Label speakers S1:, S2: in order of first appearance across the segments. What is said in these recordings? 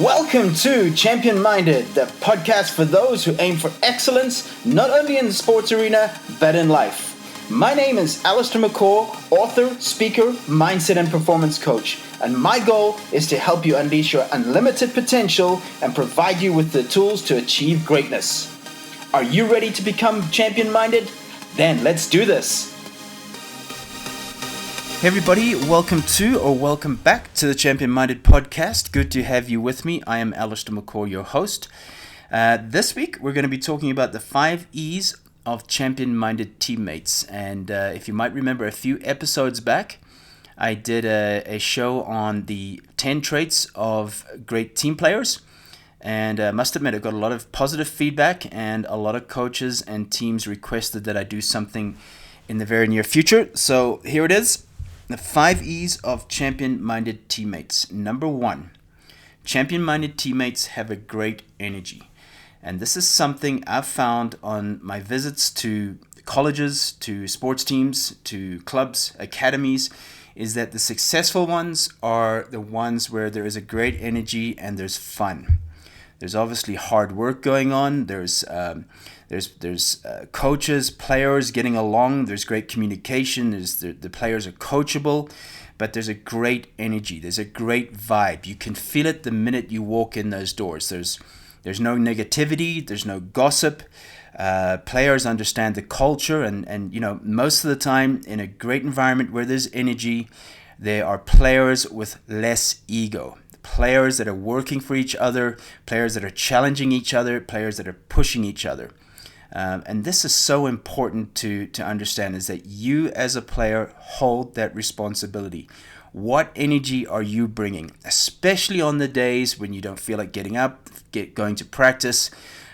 S1: Welcome to Champion Minded, the podcast for those who aim for excellence, not only in the sports arena, but in life. My name is Allistair, author, speaker, mindset and performance coach, and my goal is to help you unleash your unlimited potential and provide you with the tools to achieve greatness. Are you ready to become champion minded? Then let's do this. Hey everybody, welcome back to the Champion Minded podcast. Good to have you with me. I am Allistair, your host. This week we're going to be talking about the 5 E's of champion minded teammates. And if you might remember a few episodes back, I did a show on the 10 traits of great team players. And I must admit, I got a lot of positive feedback, and a lot of coaches and teams requested that I do something in the very near future. So here it is. The 5 E's of champion-minded teammates. Number 1, champion-minded teammates have a great energy. And this is something I've found on my visits to colleges, to sports teams, to clubs, academies, is that the successful ones are the ones where there is a great energy and there's fun. There's obviously hard work going on. There's coaches, players getting along. There's great communication. The players are coachable, but there's a great energy. There's a great vibe. You can feel it the minute you walk in those doors. There's no negativity. There's no gossip. Players understand the culture, and most of the time in a great environment where there's energy, there are players with less ego. Players that are working for each other, players that are challenging each other, players that are pushing each other. And this is so important to understand, is that you as a player hold that responsibility. What energy are you bringing? Especially on the days when you don't feel like getting up, going to practice,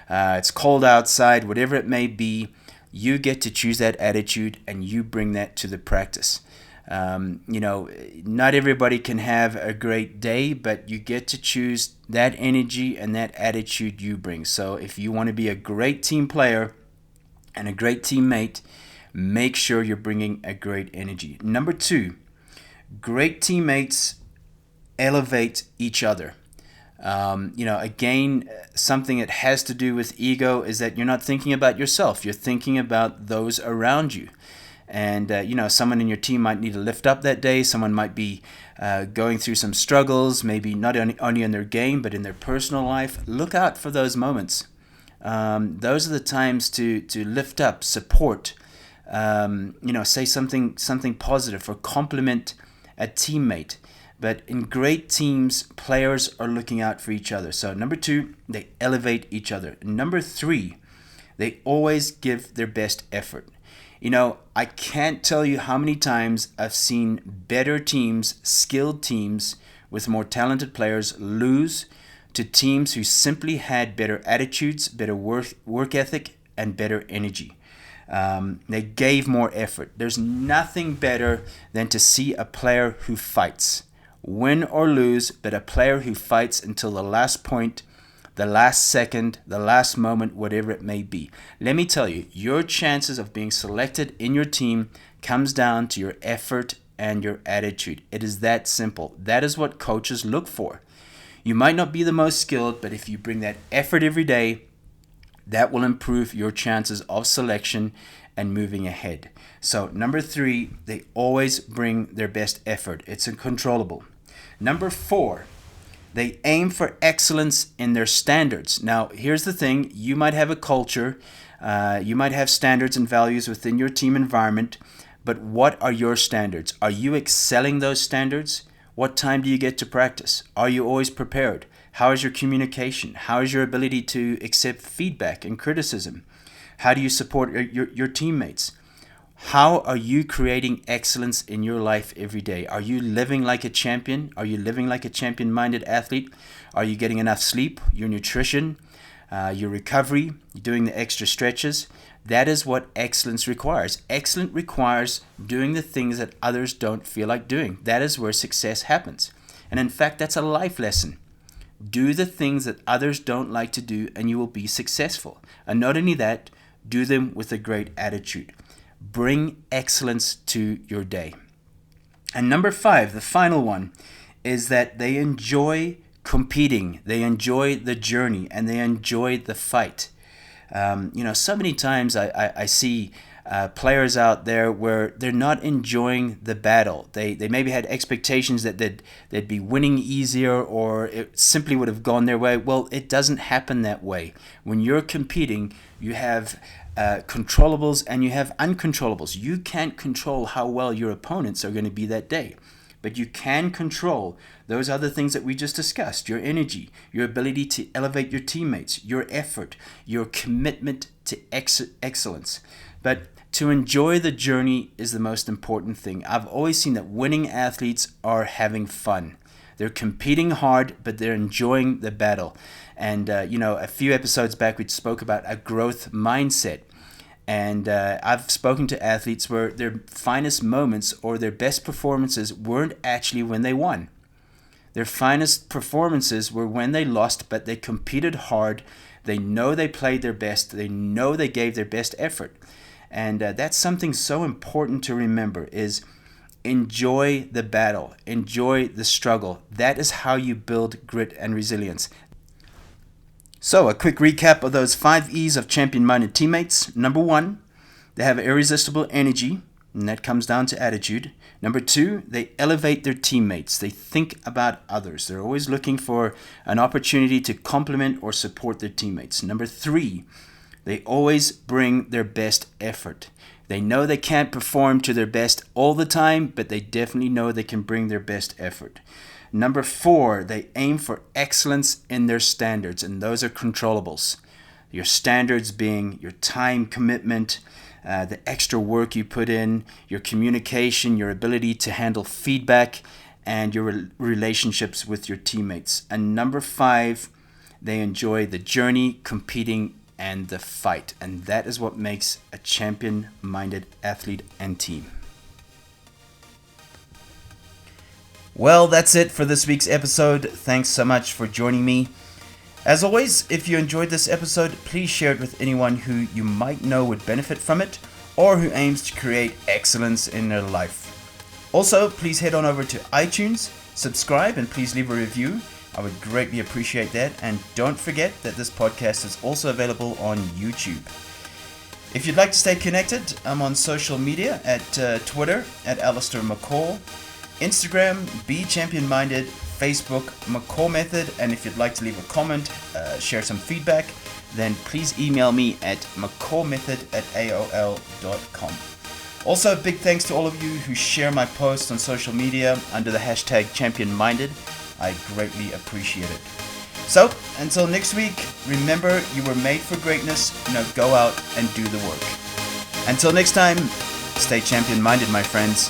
S1: it's cold outside, whatever it may be, you get to choose that attitude and you bring that to the practice. Not everybody can have a great day, but you get to choose that energy and that attitude you bring. So if you want to be a great team player and a great teammate, make sure you're bringing a great energy. Number 2, great teammates elevate each other. Again, something that has to do with ego is that you're not thinking about yourself. You're thinking about those around you. And, someone in your team might need a lift up that day. Someone might be going through some struggles, maybe not only in their game, but in their personal life. Look out for those moments. Those are the times to lift up, support, say something positive or compliment a teammate. But in great teams, players are looking out for each other. So number 2, they elevate each other. Number 3, they always give their best effort. I can't tell you how many times I've seen better teams, skilled teams with more talented players lose to teams who simply had better attitudes, better work ethic, and better energy. They gave more effort. There's nothing better than to see a player who fights, win or lose, but a player who fights until the last point, the last second, the last moment, whatever it may be. Let me tell you, your chances of being selected in your team comes down to your effort and your attitude. It is that simple. That is what coaches look for. You might not be the most skilled, but if you bring that effort every day, that will improve your chances of selection and moving ahead. So number 3, they always bring their best effort. It's uncontrollable. Number 4, they aim for excellence in their standards. Now, here's the thing. You might have a culture. You might have standards and values within your team environment. But what are your standards? Are you excelling those standards? What time do you get to practice? Are you always prepared? How is your communication? How is your ability to accept feedback and criticism? How do you support your teammates? How are you creating excellence in your life every day? Are you living like a champion? Are you living like a champion-minded athlete? Are you getting enough sleep, your nutrition, your recovery, doing the extra stretches? That is what excellence requires. Excellence requires doing the things that others don't feel like doing. That is where success happens. And in fact, that's a life lesson. Do the things that others don't like to do and you will be successful. And not only that, do them with a great attitude. Bring excellence to your day. And number 5, the final one, is that they enjoy competing, they enjoy the journey, and they enjoy the fight. So many times I see players out there where they're not enjoying the battle. They maybe had expectations that they'd be winning easier, or it simply would have gone their way. Well, it doesn't happen that way. When you're competing, you have controllables and you have uncontrollables. You can't control how well your opponents are going to be that day, but you can control those other things that we just discussed: your energy, your ability to elevate your teammates, your effort, your commitment to excellence. But to enjoy the journey is the most important thing. I've always seen that winning athletes are having fun. They're competing hard, but they're enjoying the battle. And, a few episodes back, we spoke about a growth mindset. And I've spoken to athletes where their finest moments or their best performances weren't actually when they won. Their finest performances were when they lost, but they competed hard. They know they played their best. They know they gave their best effort. And that's something so important to remember, is enjoy the battle, enjoy the struggle. That is how you build grit and resilience. So a quick recap of those 5 E's of champion-minded teammates. Number 1, they have irresistible energy, and that comes down to attitude. Number 2, they elevate their teammates. They think about others. They're always looking for an opportunity to compliment or support their teammates. Number 3, they always bring their best effort. They know they can't perform to their best all the time, but they definitely know they can bring their best effort. Number 4, they aim for excellence in their standards, and those are controllables. Your standards being your time commitment, the extra work you put in, your communication, your ability to handle feedback, and your relationships with your teammates. And number 5, they enjoy the journey, competing, and the fight. And that is what makes a champion-minded athlete and team. Well, that's it for this week's episode. Thanks so much for joining me. As always, if you enjoyed this episode, please share it with anyone who you might know would benefit from it, or who aims to create excellence in their life. Also, please head on over to iTunes, subscribe, and please leave a review. I would greatly appreciate that. And don't forget that this podcast is also available on YouTube. If you'd like to stay connected, I'm on social media at Twitter at Allistair McCall, Instagram, Be Champion Minded, Facebook, McCall Method, and if you'd like to leave a comment, share some feedback, then please email me at mccallmethod@aol.com. Also, big thanks to all of you who share my posts on social media under the hashtag ChampionMinded. I greatly appreciate it. So, until next week, remember you were made for greatness. Now go out and do the work. Until next time, stay champion-minded, my friends.